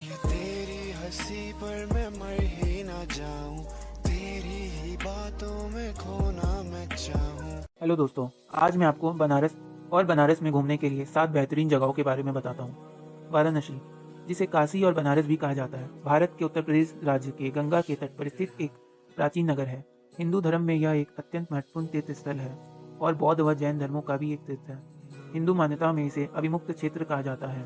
ये तेरी हंसी पर मैं मर ही ना जाऊं, तेरी ही बातों में खोना मैं चाहूं। हेलो दोस्तों, आज मैं आपको बनारस में घूमने के लिए 7 बेहतरीन जगहों के बारे में बताता हूँ। वाराणसी, जिसे काशी और बनारस भी कहा जाता है, भारत के उत्तर प्रदेश राज्य के गंगा के तट पर स्थित एक प्राचीन नगर है। हिंदू धर्म में यह एक अत्यंत महत्वपूर्ण तीर्थ स्थल है और बौद्ध व जैन धर्मों का भी एक तीर्थ है। हिंदू मान्यताओं में इसे अविमुक्त क्षेत्र कहा जाता है।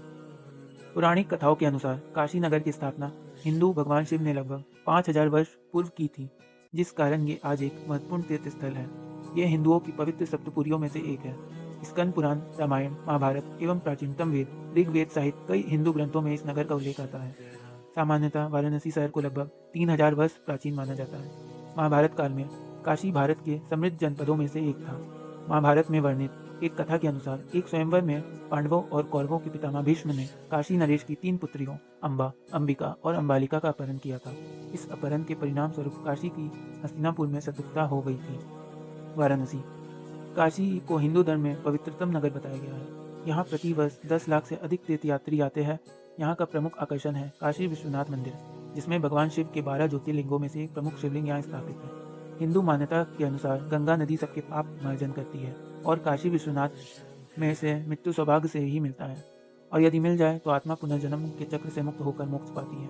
पौराणिक कथाओं के अनुसार काशी नगर की स्थापना हिंदू भगवान शिव ने लगभग 5000 वर्ष पूर्व की थी, जिस कारण ये आज एक महत्वपूर्ण तीर्थ स्थल है। यह हिंदुओं की पवित्र सप्तपुरियों में से एक है। स्कंद पुराण, रामायण, महाभारत एवं प्राचीनतम वेद, ऋग्वेद सहित कई हिंदू ग्रंथों में इस नगर का उल्लेख आता है। सामान्यतः वाराणसी शहर को लगभग 3000 वर्ष प्राचीन माना जाता है। महाभारत काल में काशी भारत के समृद्ध जनपदों में से एक था। महाभारत में वर्णित एक कथा के अनुसार एक स्वयंवर में पांडवों और कौरवों के पितामह भीष्म ने काशी नरेश की 3 पुत्रियों अंबा, अंबिका और अंबालिका का अपहरण किया था। इस अपहरण के परिणाम स्वरूप काशी की हस्तिनापुर में शत्रुता हो गई थी। वाराणसी, काशी को हिंदू धर्म में पवित्रतम नगर बताया गया है। यहाँ प्रति वर्ष 10 लाख से अधिक तीर्थयात्री आते हैं। यहाँ का प्रमुख आकर्षण है काशी विश्वनाथ मंदिर, जिसमें भगवान शिव के 12 ज्योतिर्लिंगों में से एक प्रमुख शिवलिंग यहाँ स्थापित है। हिंदू मान्यता के अनुसार गंगा नदी सबके पाप मार्जन करती है और काशी विश्वनाथ में से मृत्यु सौभाग्य से ही मिलता है, और यदि मिल जाए तो आत्मा पुनर्जन्म के चक्र से मुक्त होकर मोक्ष पाती है।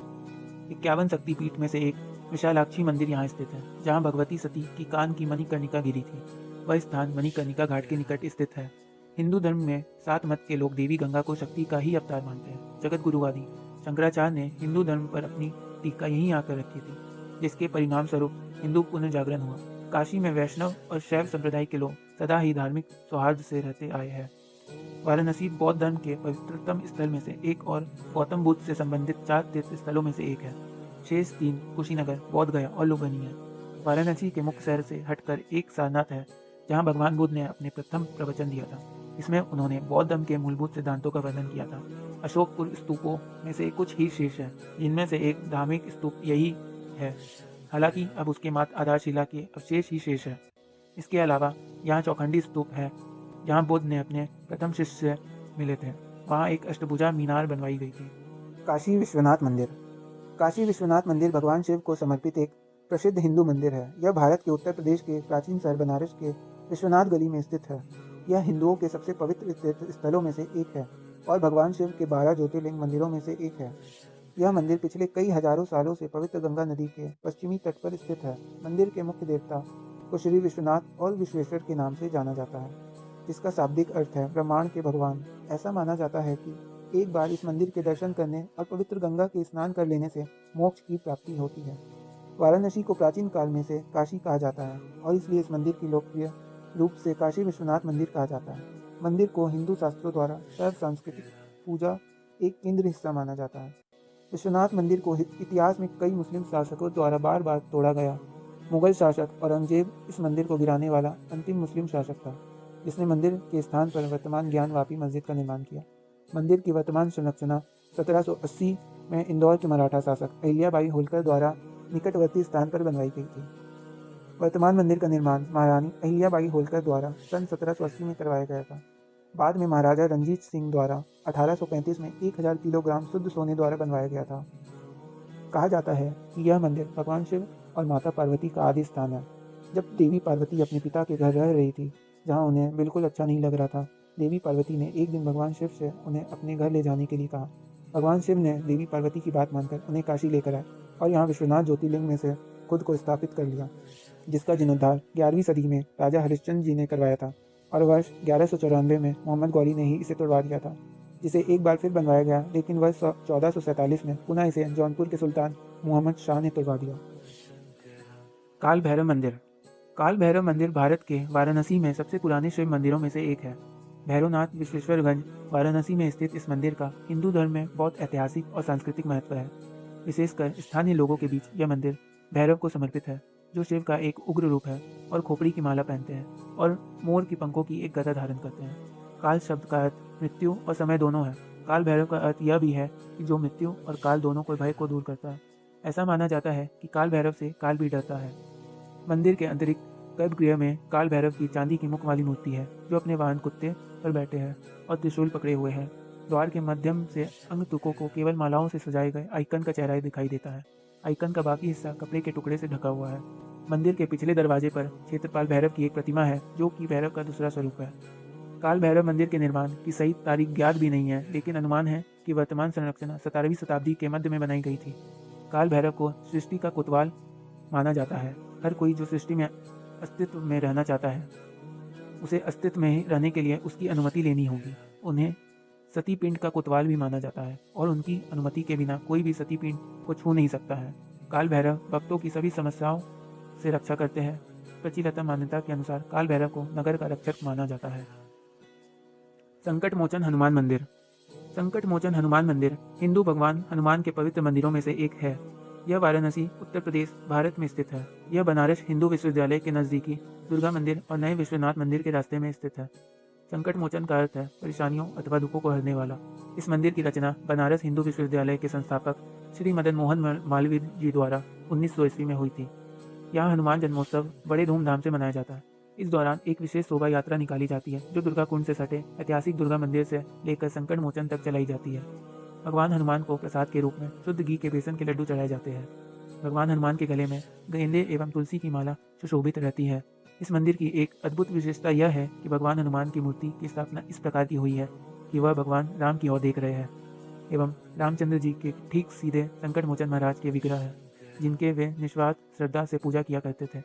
51 शक्तिपीठ में से एक विशालाक्षी मंदिर यहाँ स्थित है, जहाँ भगवती सती की कान की मणिकर्णिका गिरी थी। वह स्थान मणिकर्णिका घाट के निकट स्थित है। हिंदू धर्म में 7 मत के लोग देवी गंगा को शक्ति का ही अवतार मानते हैं। जगत गुरु आदि शंकराचार्य ने हिंदू धर्म पर अपनी टीका यहीं आकर रखी थी, जिसके परिणाम स्वरूप हिंदू पुनर्जागरण हुआ। काशी में वैष्णव और शैव संप्रदाय के लोग सदा ही धार्मिक सौहार्द से रहते आए हैं। वाराणसी बौद्ध धर्म के पवित्रतम स्थल में से एक और गौतम बुद्ध से संबंधित 4 तीर्थ स्थलों में से एक है। शेष 3 कुशीनगर, बोध गया और लुम्बिनी है। वाराणसी के मुख्य शहर से हटकर एक सारनाथ है, जहाँ भगवान बुद्ध ने अपने प्रथम प्रवचन दिया था। इसमें उन्होंने बौद्ध धर्म के मूलभूत सिद्धांतों का वर्णन किया था। अशोकपुर स्तूपों में से कुछ ही शेष है, जिनमें से एक धार्मिक स्तूप यही है। हालांकि अब उसके मात्र आधारशिला के अवशेष ही शेष है। इसके अलावा यहाँ चौखंडी स्तूप है, जहाँ बुद्ध ने अपने प्रथम शिष्य से मिले थे। वहाँ एक अष्टभुजा मीनार बनवाई गई थी। काशी विश्वनाथ मंदिर, काशी विश्वनाथ मंदिर भगवान शिव को समर्पित एक प्रसिद्ध हिंदू मंदिर है। यह भारत के उत्तर प्रदेश के प्राचीन शहर बनारस के विश्वनाथ गली में स्थित है। यह हिंदुओं के सबसे पवित्र तीर्थ स्थलों में से एक है और भगवान शिव के 12 ज्योतिर्लिंग मंदिरों में से एक है। यह मंदिर पिछले कई हजारों सालों से पवित्र गंगा नदी के पश्चिमी तट पर स्थित है। मंदिर के मुख्य देवता को श्री विश्वनाथ और विश्वेश्वर के नाम से जाना जाता है, जिसका शाब्दिक अर्थ है ब्रह्मांड के भगवान। ऐसा माना जाता है कि एक बार इस मंदिर के दर्शन करने और पवित्र गंगा के स्नान कर लेने से मोक्ष की प्राप्ति होती है। वाराणसी को प्राचीन काल में से काशी कहा जाता है और इसलिए इस मंदिर की लोकप्रिय रूप से काशी विश्वनाथ मंदिर कहा जाता है। मंदिर को हिंदू शास्त्रों द्वारा सर्व सांस्कृतिक पूजा एक केंद्र हिस्सा माना जाता है। विश्वनाथ मंदिर को इतिहास में कई मुस्लिम शासकों द्वारा बार बार तोड़ा गया। मुगल शासक औरंगजेब इस मंदिर को गिराने वाला अंतिम मुस्लिम शासक था, जिसने मंदिर के स्थान पर वर्तमान ज्ञानवापी मस्जिद का निर्माण किया। मंदिर की वर्तमान संरचना 1780 में इंदौर के मराठा शासक अहिल्याबाई होलकर द्वारा निकटवर्ती स्थान पर बनवाई गई थी। वर्तमान मंदिर का निर्माण महारानी अहिल्याबाई होलकर द्वारा सन 1780 में करवाया गया था। बाद में महाराजा रंजीत सिंह द्वारा 1835 में 1000 किलोग्राम शुद्ध सोने द्वारा बनवाया गया था। कहा जाता है कि यह मंदिर भगवान शिव और माता पार्वती का आदि स्थान है। जब देवी पार्वती अपने पिता के घर रह रही थी, जहाँ उन्हें बिल्कुल अच्छा नहीं लग रहा था, देवी पार्वती ने एक दिन भगवान शिव से उन्हें अपने घर ले जाने के लिए कहा। भगवान शिव ने देवी पार्वती की बात मानकर उन्हें काशी लेकर आए और यहाँ विश्वनाथ ज्योतिर्लिंग में से खुद को स्थापित कर लिया, जिसका जीर्णोद्धार 11वीं सदी में राजा हरिश्चंद्र जी ने करवाया था और वर्ष 1194 में मोहम्मद गौरी ने ही इसे तोड़वा दिया था, जिसे एक बार फिर बनवाया गया, लेकिन वर्ष 1447 में पुनः इसे जौनपुर के सुल्तान मुहम्मद शाह ने तोड़वा दिया। काल भैरव मंदिर, काल भैरव मंदिर भारत के वाराणसी में सबसे पुराने शिव मंदिरों में से एक है। भैरवनाथ विश्वेश्वरगंज, वाराणसी में स्थित इस मंदिर का हिंदू धर्म में बहुत ऐतिहासिक और सांस्कृतिक महत्व है। विशेषकर स्थानीय लोगों के बीच यह मंदिर भैरव को समर्पित है, जो शिव का एक उग्र रूप है और खोपड़ी की माला पहनते हैं और मोर की पंखों की एक गदा धारण करते हैं। काल शब्द का अर्थ मृत्यु और समय दोनों है। काल भैरव का अर्थ यह भी है कि जो मृत्यु और काल दोनों को भय को दूर करता है। ऐसा माना जाता है कि काल भैरव से काल भी डरता है। मंदिर के अतिरिक्त गर्भगृह में काल भैरव की चांदी की मुख वाली मूर्ति है, जो अपने वाहन कुत्ते पर बैठे हैं और त्रिशूल पकड़े हुए हैं। द्वार के माध्यम से अंगतुकों को केवल मालाओं से सजाए गए आइकन का चेहरा दिखाई देता है। आइकन का बाकी हिस्सा कपड़े के टुकड़े से ढका हुआ है। मंदिर के पिछले दरवाजे पर क्षेत्रपाल भैरव की एक प्रतिमा है, जो कि भैरव का दूसरा स्वरूप है। काल भैरव मंदिर के निर्माण की सही तारीख ज्ञात भी नहीं है, लेकिन अनुमान है कि वर्तमान संरचना 17वीं शताब्दी के मध्य में बनाई गई थी। काल भैरव को सृष्टि का कोतवाल माना जाता है। हर कोई जो सृष्टि में अस्तित्व में रहना चाहता है, उसे अस्तित्व में रहने के लिए उसकी अनुमति लेनी होगी। उन्हें सती पिंड का कोतवाल भी माना जाता है और उनकी अनुमति के बिना कोई भी सती पिंड को छू नहीं सकता है। काल भैरव भक्तों की सभी समस्याओं से रक्षा करते हैं। प्रचलित मान्यता के अनुसार काल भैरव को नगर का रक्षक माना जाता है। संकट मोचन हनुमान मंदिर। संकट मोचन हनुमान मंदिर हिंदू भगवान हनुमान के पवित्र मंदिरों में से एक है। यह वाराणसी, उत्तर प्रदेश, भारत में स्थित है। यह बनारस हिंदू विश्वविद्यालय के नज़दीकी दुर्गा मंदिर और नए विश्वनाथ मंदिर के रास्ते में स्थित है। संकट मोचन का अर्थ है परेशानियों अथवा दुखों को हरने वाला। इस मंदिर की रचना बनारस हिंदू विश्वविद्यालय के संस्थापक श्री मदन मोहन मालवीय जी द्वारा 1900 ईस्वी में हुई थी। यहाँ हनुमान जन्मोत्सव बड़े धूमधाम से मनाया जाता है। इस दौरान एक विशेष शोभा यात्रा निकाली जाती है, जो दुर्गा कुंड से सटे ऐतिहासिक दुर्गा मंदिर से लेकर संकट मोचन तक चलाई जाती है। भगवान हनुमान को प्रसाद के रूप में शुद्ध घी के बेसन के लड्डू चढ़ाए जाते हैं। भगवान हनुमान के गले में गेंदे एवं तुलसी की माला सुशोभित रहती है। इस मंदिर की एक अद्भुत विशेषता यह है कि भगवान हनुमान की मूर्ति की स्थापना इस प्रकार की हुई है कि वह भगवान राम की ओर देख रहे हैं एवं रामचंद्र जी के ठीक सीधे संकट मोचन महाराज के विग्रह है, जिनके वे निस्वार्थ श्रद्धा से पूजा किया करते थे।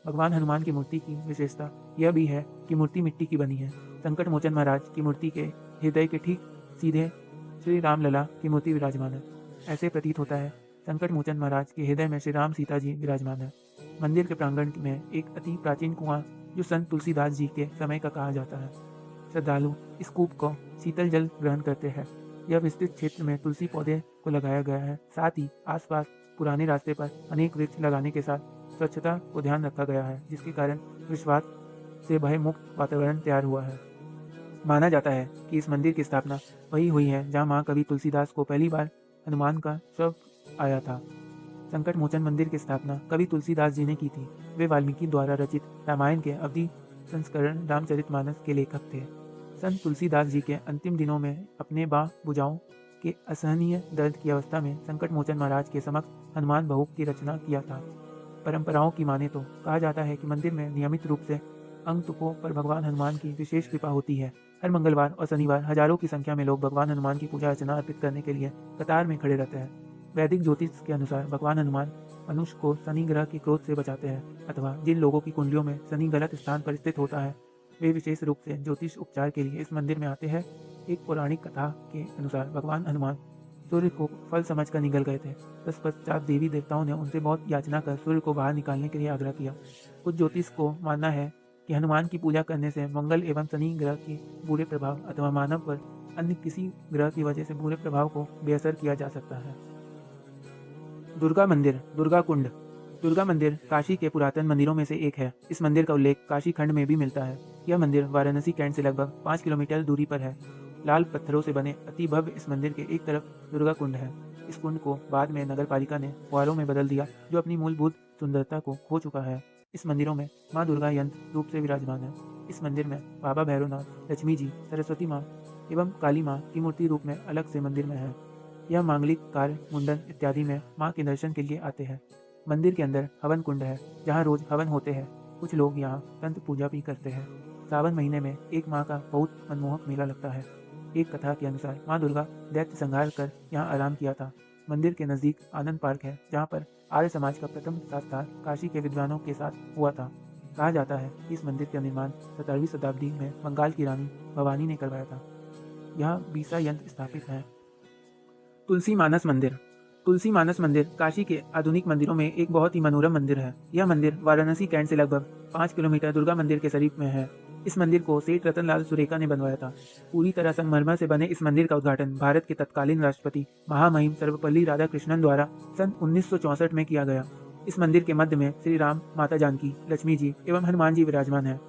भगवान हनुमान की मूर्ति की विशेषता यह भी है कि मूर्ति मिट्टी की बनी है। संकट मोचन महाराज की मूर्ति के हृदय के ठीक सीधे श्री राम लला की मूर्ति विराजमान है। ऐसे प्रतीत होता है संकट मोचन महाराज के हृदय में श्री राम सीता जी विराजमान है। मंदिर के प्रांगण में एक अति प्राचीन कुआं, जो संत तुलसीदास जी के समय का कहा जाता है। श्रद्धालु इस कूप को शीतल जल ग्रहण करते हैं। यह विस्तृत क्षेत्र में तुलसी पौधे को लगाया गया है। साथ ही आसपास पुराने रास्ते पर अनेक वृक्ष लगाने के साथ स्वच्छता को ध्यान रखा गया है, जिसके कारण विश्वास से भय मुक्त वातावरण तैयार हुआ है। माना जाता है कि इस मंदिर की स्थापना वही हुई है जहां महाकवि तुलसीदास को पहली बार हनुमान का शव आया था। संकट मोचन मंदिर की स्थापना कवि तुलसीदास जी ने की थी। वे वाल्मीकि द्वारा रचित रामायण के अवधि संस्करण रामचरितमानस के लेखक थे। संत तुलसीदास जी के अंतिम दिनों में अपने बाँ भुजाओं के असहनीय दर्द की अवस्था में संकट मोचन महाराज के समक्ष हनुमान बहु की रचना किया था। परंपराओं की माने तो कहा जाता है कि मंदिर में नियमित रूप से अंगतुकों पर भगवान हनुमान की विशेष कृपा होती है। हर मंगलवार और शनिवार हजारों की संख्या में लोग भगवान हनुमान की पूजा अर्चना अर्पित करने के लिए कतार में खड़े रहते हैं। वैदिक ज्योतिष के अनुसार भगवान हनुमान मनुष्य को शनि ग्रह के क्रोध से बचाते हैं, अथवा जिन लोगों की कुंडलियों में शनि गलत स्थान पर स्थित होता है, वे विशेष रूप से ज्योतिष उपचार के लिए इस मंदिर में आते हैं। एक पौराणिक कथा के अनुसार भगवान हनुमान सूर्य को फल समझकर निगल गए थे। तत्पश्चात देवी देवताओं ने उनसे बहुत याचना कर सूर्य को बाहर निकालने के लिए आग्रह किया। कुछ ज्योतिष को मानना है कि हनुमान की पूजा करने से मंगल एवं शनि ग्रह के बुरे प्रभाव अथवा मानव पर अन्य किसी ग्रह की वजह से बुरे प्रभाव को बेअसर किया जा सकता है। दुर्गा मंदिर, दुर्गा कुंड। दुर्गा मंदिर काशी के पुरातन मंदिरों में से एक है। इस मंदिर का उल्लेख काशी खंड में भी मिलता है। यह मंदिर वाराणसी कैंट से लगभग 5 किलोमीटर दूरी पर है। लाल पत्थरों से बने अति भव्य इस मंदिर के एक तरफ दुर्गा कुंड है। इस कुंड को बाद में नगर पालिका ने फुहारों में बदल दिया, जो अपनी मूलभूत सुंदरता को खो चुका है। इस मंदिरों में माँ दुर्गा यंत्र रूप से विराजमान है। इस मंदिर में बाबा भैरवनाथ, लक्ष्मी जी, सरस्वती माँ एवं काली माँ की मूर्ति रूप में अलग से मंदिर में है। यह मांगलिक कार्य, मुंडन इत्यादि में माँ के दर्शन के लिए आते हैं। मंदिर के अंदर हवन कुंड है, जहाँ रोज हवन होते हैं। कुछ लोग यहाँ तंत्र पूजा भी करते हैं। सावन महीने में एक माँ का बहुत मनमोहक मेला लगता है। एक कथा के अनुसार माँ दुर्गा दैत्य संहार कर यहाँ आराम किया था। मंदिर के नज़दीक आनंद पार्क है, जहाँ पर आर्य समाज का प्रथम साक्षात्कार काशी के विद्वानों के साथ हुआ था। कहा जाता है कि इस मंदिर का निर्माण 17वीं शताब्दी में बंगाल की रानी भवानी ने करवाया था। यहाँ बीसा यंत्र स्थापित है। तुलसी मानस मंदिर। तुलसी मानस मंदिर काशी के आधुनिक मंदिरों में एक बहुत ही मनोरम मंदिर है। यह मंदिर वाराणसी कैंट से लगभग 5 किलोमीटर दुर्गा मंदिर के करीब में है। इस मंदिर को सेठ रतनलाल सुरेका ने बनवाया था। पूरी तरह संगमरमर से बने इस मंदिर का उद्घाटन भारत के तत्कालीन राष्ट्रपति महामहिम सर्वपल्ली राधाकृष्णन द्वारा सन 1964 में किया गया। इस मंदिर के मध्य में श्री राम, माता जानकी, लक्ष्मी जी एवं हनुमान जी विराजमान है।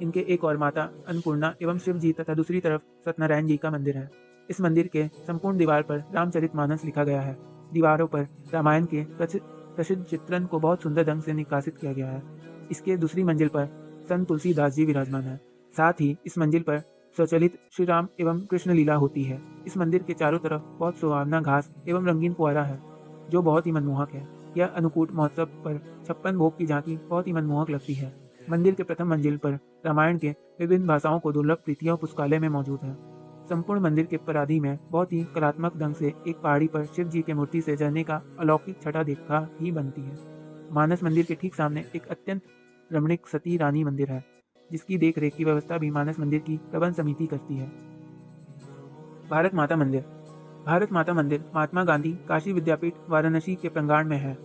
इनके एक और माता अन्नपूर्णा एवं शिव जी तथा दूसरी तरफ सत्यनारायण जी का मंदिर है। इस मंदिर के संपूर्ण दीवार पर रामचरितमानस लिखा गया है। दीवारों पर रामायण के प्रसिद्ध चित्रण को बहुत सुंदर ढंग से निकासित किया गया है। इसके दूसरी मंजिल पर संत तुलसीदास जी विराजमान है। साथ ही इस मंजिल पर स्वचलित श्री राम एवं कृष्ण लीला होती है। इस मंदिर के चारों तरफ बहुत सुहावना घास एवं रंगीन फुआरा है जो बहुत ही मनमोहक है। यह अन्नकूट महोत्सव पर 56 भोग की झांकी बहुत ही मनमोहक लगती है। मंदिर के प्रथम मंजिल पर रामायण के विभिन्न भाषाओं को दुर्लभ कृतियां पुस्तकालय में मौजूद है। संपूर्ण मंदिर के पराधी में बहुत ही कलात्मक ढंग से एक पहाड़ी पर शिव जी के मूर्ति से झरने का अलौकिक छटा देखा ही बनती है। मानस मंदिर के ठीक सामने एक अत्यंत रमणीक सती रानी मंदिर है जिसकी देख रेख की व्यवस्था भी मानस मंदिर की प्रबंध समिति करती है। भारत माता मंदिर। भारत माता मंदिर महात्मा गांधी काशी विद्यापीठ वाराणसी के प्रांगण में है।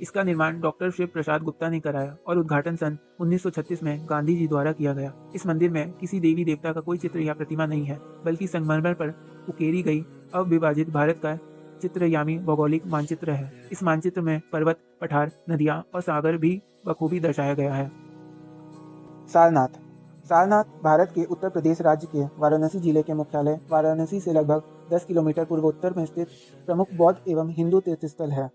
इसका निर्माण डॉक्टर शिव प्रसाद गुप्ता ने कराया और उद्घाटन सन 1936 में गांधी जी द्वारा किया गया। इस मंदिर में किसी देवी देवता का कोई चित्र या प्रतिमा नहीं है, बल्कि संगमरमर पर उकेरी गई अविभाजित भारत का चित्रयामी भौगोलिक मानचित्र है। इस मानचित्र में पर्वत, पठार, नदियां और सागर भी बखूबी दर्शाया गया है। सारनाथ। सारनाथ भारत के उत्तर प्रदेश राज्य के वाराणसी जिले के मुख्यालय वाराणसी से लगभग 10 किलोमीटर पूर्वोत्तर में स्थित प्रमुख बौद्ध एवं हिंदू तीर्थस्थल है।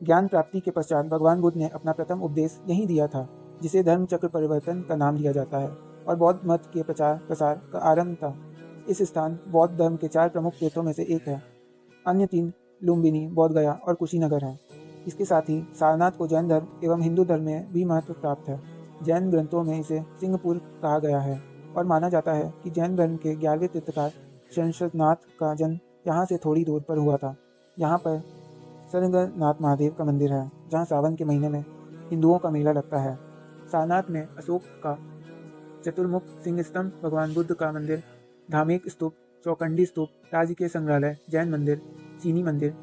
ज्ञान प्राप्ति के पश्चात भगवान बुद्ध ने अपना प्रथम उपदेश यहीं दिया था, जिसे धर्म चक्र परिवर्तन का नाम दिया जाता है और बौद्ध मत के प्रचार प्रसार का आरंभ था। इस स्थान बौद्ध धर्म के 4 प्रमुख तीर्थों में से एक है। अन्य 3 लुम्बिनी, बोध गया और कुशीनगर हैं। इसके साथ ही सारनाथ को जैन धर्म एवं हिंदू धर्म में भी महत्व प्राप्त है। जैन ग्रंथों में इसे सिंहपुर कहा गया है और माना जाता है कि जैन धर्म के 11वें तीर्थकार शंशनाथ का जन्म यहाँ से थोड़ी दूर पर हुआ था। यहाँ पर सरंगनाथ महादेव का मंदिर है, जहाँ सावन के महीने में हिंदुओं का मेला लगता है। सारनाथ में अशोक का चतुर्मुख सिंह स्तंभ, भगवान बुद्ध का मंदिर, धार्मिक स्तूप, चौखंडी स्तूप, राजकीय संग्रहालय, जैन मंदिर, चीनी मंदिर,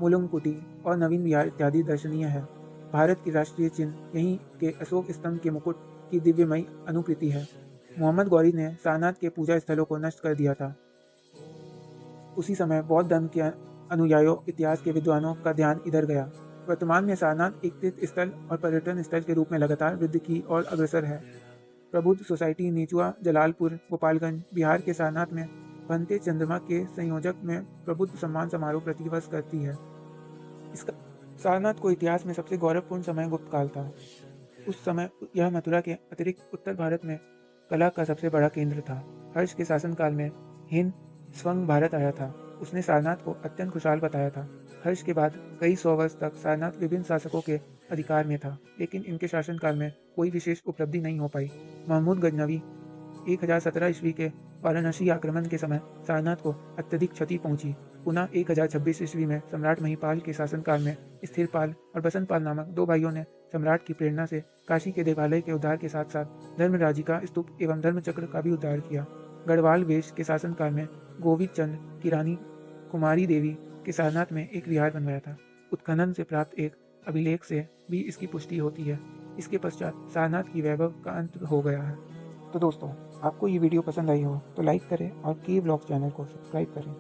मुलुंगकुटी और नवीन विहार इत्यादि दर्शनीय है। भारत की राष्ट्रीय चिन्ह यहीं के अशोक स्तंभ के मुकुट की दिव्यमयी अनुकृति है। मोहम्मद गौरी ने सारनाथ के पूजा स्थलों को नष्ट कर दिया था। उसी समय बौद्ध धर्म के अनुयायियों इतिहास के विद्वानों का ध्यान इधर गया। वर्तमान में सारनाथ एक तीर्थ स्थल और पर्यटन स्थल के रूप में लगातार वृद्धि की ओर अग्रसर है। प्रबुद्ध सोसाइटी नीचुआ जलालपुर गोपालगंज बिहार के सारनाथ में बनते चंद्रमा के संयोजक में प्रबुद्ध सम्मान समारोह प्रतिवर्ष करती है। इसका सारनाथ को इतिहास में सबसे गौरवपूर्ण समय गुप्त काल था। उस समय यह मथुरा के अतिरिक्त उत्तर भारत में कला का सबसे बड़ा केंद्र था। हर्ष के शासनकाल में हिंद स्वंग भारत आया था। उसने सारनाथ को अत्यंत खुशहाल बताया था। हर्ष के बाद कई 100 वर्ष तक सारनाथ विभिन्न शासकों के अधिकार में था, लेकिन इनके शासनकाल में कोई विशेष उपलब्धि नहीं हो पाई। महमूद गजनवी 1017 ईस्वी के वाराणसी आक्रमण के समय सारनाथ को अत्यधिक क्षति पहुंची। पुनः 1026 ईस्वी में सम्राट महिपाल के शासनकाल में स्थिरपाल और बसंतपाल नामक 2 भाइयों ने सम्राट की प्रेरणा से काशी के देवालय के उद्धार के साथ साथ धर्मराजी का स्तूप एवं धर्मचक्र का भी उद्धार किया। गढ़वाल वेश के शासनकाल में गोविंद चंद की रानी कुमारी देवी के सारनाथ में एक विहार बनवाया था। उत्खनन से प्राप्त एक अभिलेख से भी इसकी पुष्टि होती है। इसके पश्चात सारनाथ की वैभव का अंत हो गया है। तो दोस्तों, आपको ये वीडियो पसंद आई हो तो लाइक करें और के व्लॉग चैनल को सब्सक्राइब करें।